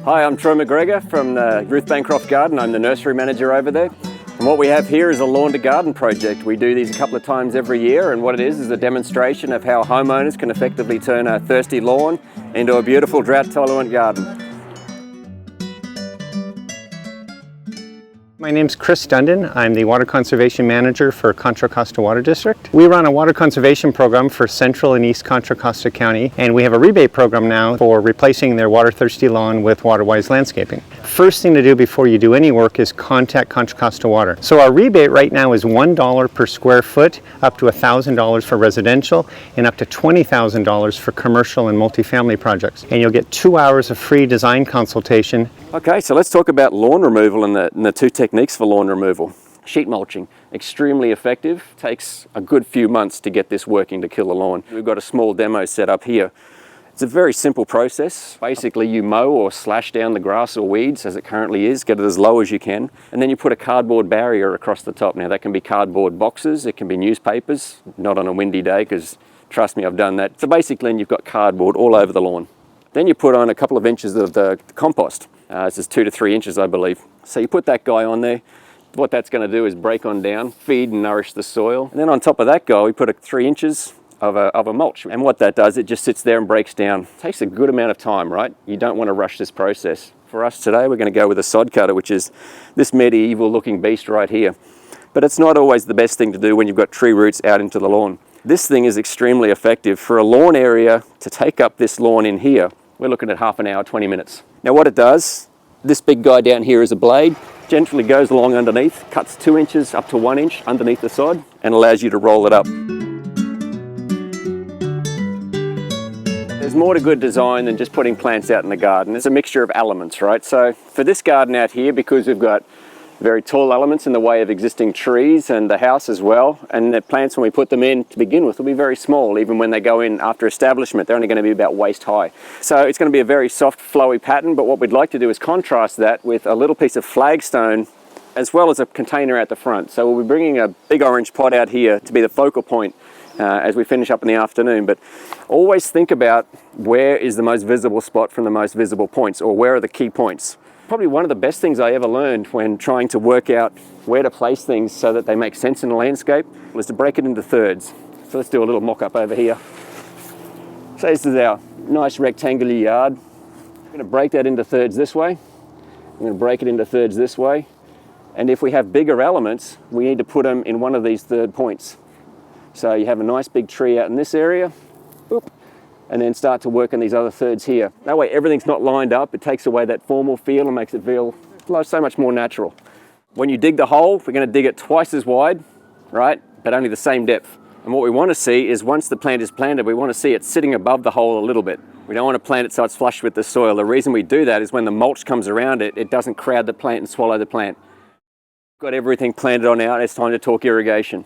Hi, I'm Troy McGregor from Ruth Bancroft Garden. I'm the nursery manager over there. And what we have here is a lawn to garden project. We do these a couple of times every year, and what it is a demonstration of how homeowners can effectively turn a thirsty lawn into a beautiful drought-tolerant garden. My name's Chris Dundon. I'm the Water Conservation Manager for Contra Costa Water District. We run a water conservation program for Central and East Contra Costa County, and we have a rebate program now for replacing their water-thirsty lawn with WaterWise landscaping. First thing to do before you do any work is contact Contra Costa Water. So our rebate right now is $1 per square foot, up to $1,000 for residential, and up to $20,000 for commercial and multifamily projects. And you'll get 2 hours of free design consultation. Okay, so let's talk about lawn removal and the two techniques for lawn removal. Sheet mulching, extremely effective, takes a good few months to get this working to kill the lawn. We've got a small demo set up here. It's a very simple process. Basically you mow or slash down the grass or weeds as it currently is, get it as low as you can, and then you put a cardboard barrier across the top. Now that can be cardboard boxes, it can be newspapers, not on a windy day because trust me, I've done that. So basically you've got cardboard all over the lawn. Then you put on a couple of inches of the compost. This is 2 to 3 inches, I believe. So you put that guy on there. What that's going to do is break on down, feed and nourish the soil. And then on top of that guy, we put 3 inches of a mulch. And what that does, it just sits there and breaks down. It takes a good amount of time, right? You don't want to rush this process. For us today, we're going to go with a sod cutter, which is this medieval looking beast right here. But it's not always the best thing to do when you've got tree roots out into the lawn. This thing is extremely effective. For a lawn area to take up this lawn in here, we're looking at half an hour, 20 minutes. Now what it does, this big guy down here is a blade, gently goes along underneath, cuts 2 inches up to 1 inch underneath the sod and allows you to roll it up. There's more to good design than just putting plants out in the garden. It's a mixture of elements, right? So for this garden out here, because we've got very tall elements in the way of existing trees and the house as well, and the plants when we put them in to begin with will be very small. Even when they go in after establishment, they're only going to be about waist high. So it's going to be a very soft flowy pattern, but what we'd like to do is contrast that with a little piece of flagstone as well as a container at the front. So we'll be bringing a big orange pot out here to be the focal point as we finish up in the afternoon. But always think about where is the most visible spot from the most visible points, or where are the key points. Probably one of the best things I ever learned when trying to work out where to place things so that they make sense in the landscape was to break it into thirds. So let's do a little mock-up over here. So this is our nice rectangular yard. I'm going to break that into thirds this way. I'm going to break it into thirds this way. And if we have bigger elements, we need to put them in one of these third points. So you have a nice big tree out in this area. Oop. And then start to work on these other thirds here. That way everything's not lined up. It takes away that formal feel and makes it feel so much more natural. When you dig the hole, we're going to dig it twice as wide, right? But only the same depth. And what we want to see is once the plant is planted, we want to see it sitting above the hole a little bit. We don't want to plant it so it's flush with the soil. The reason we do that is when the mulch comes around it, it doesn't crowd the plant and swallow the plant. Got everything planted on out, it's time to talk irrigation.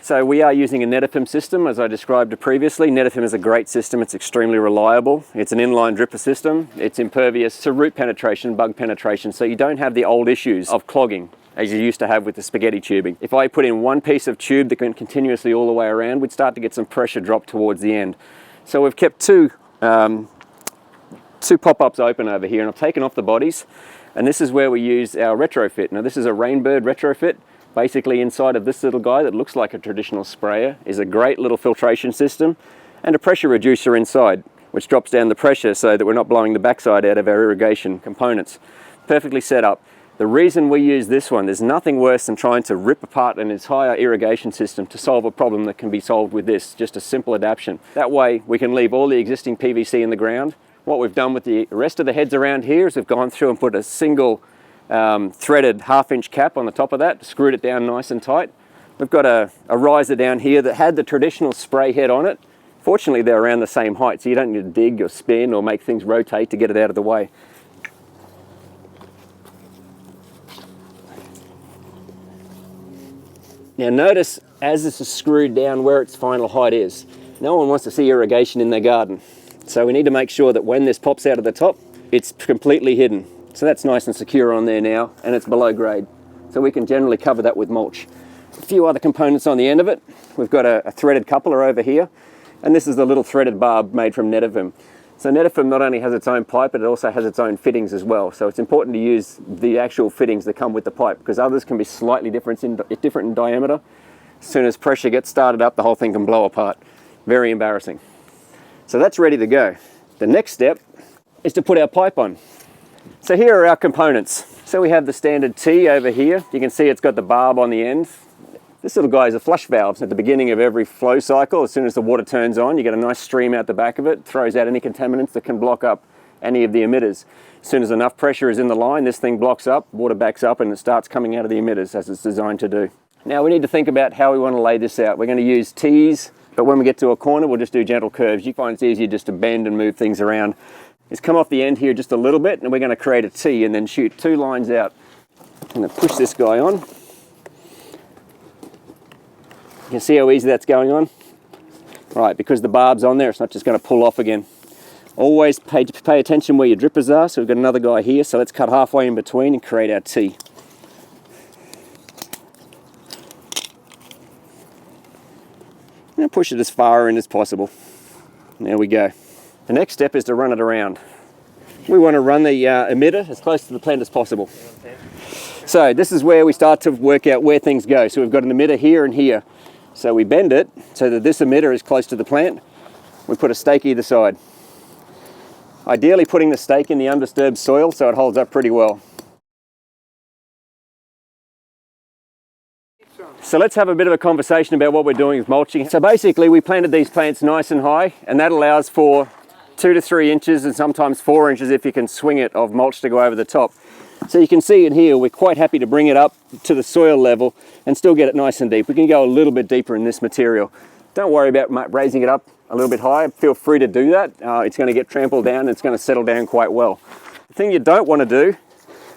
So we are using a Netafim system, as I described previously. Netafim is a great system, it's extremely reliable. It's an inline dripper system. It's impervious to root penetration, bug penetration, so you don't have the old issues of clogging as you used to have with the spaghetti tubing. If I put in one piece of tube that went continuously all the way around, we'd start to get some pressure drop towards the end. So we've kept two pop-ups open over here, and I've taken off the bodies, and this is where we use our retrofit. Now this is a Rainbird retrofit. Basically inside of this little guy that looks like a traditional sprayer is a great little filtration system and a pressure reducer inside, which drops down the pressure so that we're not blowing the backside out of our irrigation components. Perfectly set up. The reason we use this one, there's nothing worse than trying to rip apart an entire irrigation system to solve a problem that can be solved with this, just a simple adaptation. That way we can leave all the existing PVC in the ground. What we've done with the rest of the heads around here is we've gone through and put a single threaded 1/2 inch cap on the top of that, screwed it down nice and tight. We've got a riser down here that had the traditional spray head on it. Fortunately they're around the same height, so you don't need to dig or spin or make things rotate to get it out of the way. Now notice as this is screwed down where its final height is. No one wants to see irrigation in their garden, so we need to make sure that when this pops out of the top, it's completely hidden. So that's nice and secure on there now, and it's below grade. So we can generally cover that with mulch. A few other components on the end of it. We've got a threaded coupler over here, and this is the little threaded barb made from Netafim. So Netafim not only has its own pipe, but it also has its own fittings as well. So it's important to use the actual fittings that come with the pipe, because others can be slightly different in diameter. As soon as pressure gets started up, the whole thing can blow apart. Very embarrassing. So that's ready to go. The next step is to put our pipe on. So here are our components. So we have the standard T over here. You can see it's got the barb on the end. This little guy is a flush valve. So at the beginning of every flow cycle, as soon as the water turns on, you get a nice stream out the back of it, throws out any contaminants that can block up any of the emitters. As soon as enough pressure is in the line, this thing blocks up, water backs up, and it starts coming out of the emitters as it's designed to do. Now we need to think about how we want to lay this out. We're going to use T's, but when we get to a corner, we'll just do gentle curves. You find it's easier just to bend and move things around. Just come off the end here just a little bit, and we're going to create a T and then shoot 2 lines out. I'm going to push this guy on. You can see how easy that's going on? Right, because the barb's on there, it's not just going to pull off again. Always pay attention where your drippers are. So we've got another guy here, so let's cut halfway in between and create our T. And push it as far in as possible. There we go. The next step is to run it around. We want to run the emitter as close to the plant as possible. So this is where we start to work out where things go. So we've got an emitter here and here. So we bend it so that this emitter is close to the plant. We put a stake either side. Ideally putting the stake in the undisturbed soil so it holds up pretty well. So let's have a bit of a conversation about what we're doing with mulching. So basically we planted these plants nice and high, and that allows for 2 to 3 inches and sometimes 4 inches if you can swing it of mulch to go over the top. So you can see in here we're quite happy to bring it up to the soil level and still get it nice and deep. We can go a little bit deeper in this material. Don't worry about raising it up a little bit higher. Feel free to do that. It's going to get trampled down and it's going to settle down quite well. The thing you don't want to do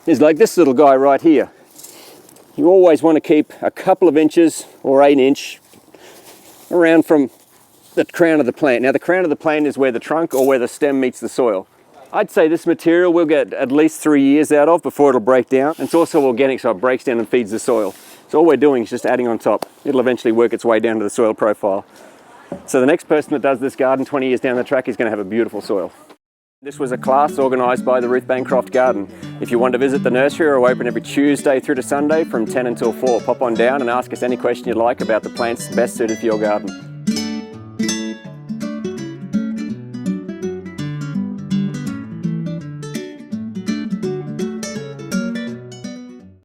is like this little guy right here. You always want to keep a couple of inches or 1 inch around from the crown of the plant. Now the crown of the plant is where the trunk or where the stem meets the soil. I'd say this material we'll get at least 3 years out of before it'll break down. It's also organic, so it breaks down and feeds the soil. So all we're doing is just adding on top. It'll eventually work its way down to the soil profile. So the next person that does this garden 20 years down the track is going to have a beautiful soil. This was a class organised by the Ruth Bancroft Garden. If you want to visit the nursery, we're open every Tuesday through to Sunday from 10 until 4. Pop on down and ask us any question you'd like about the plants best suited for your garden.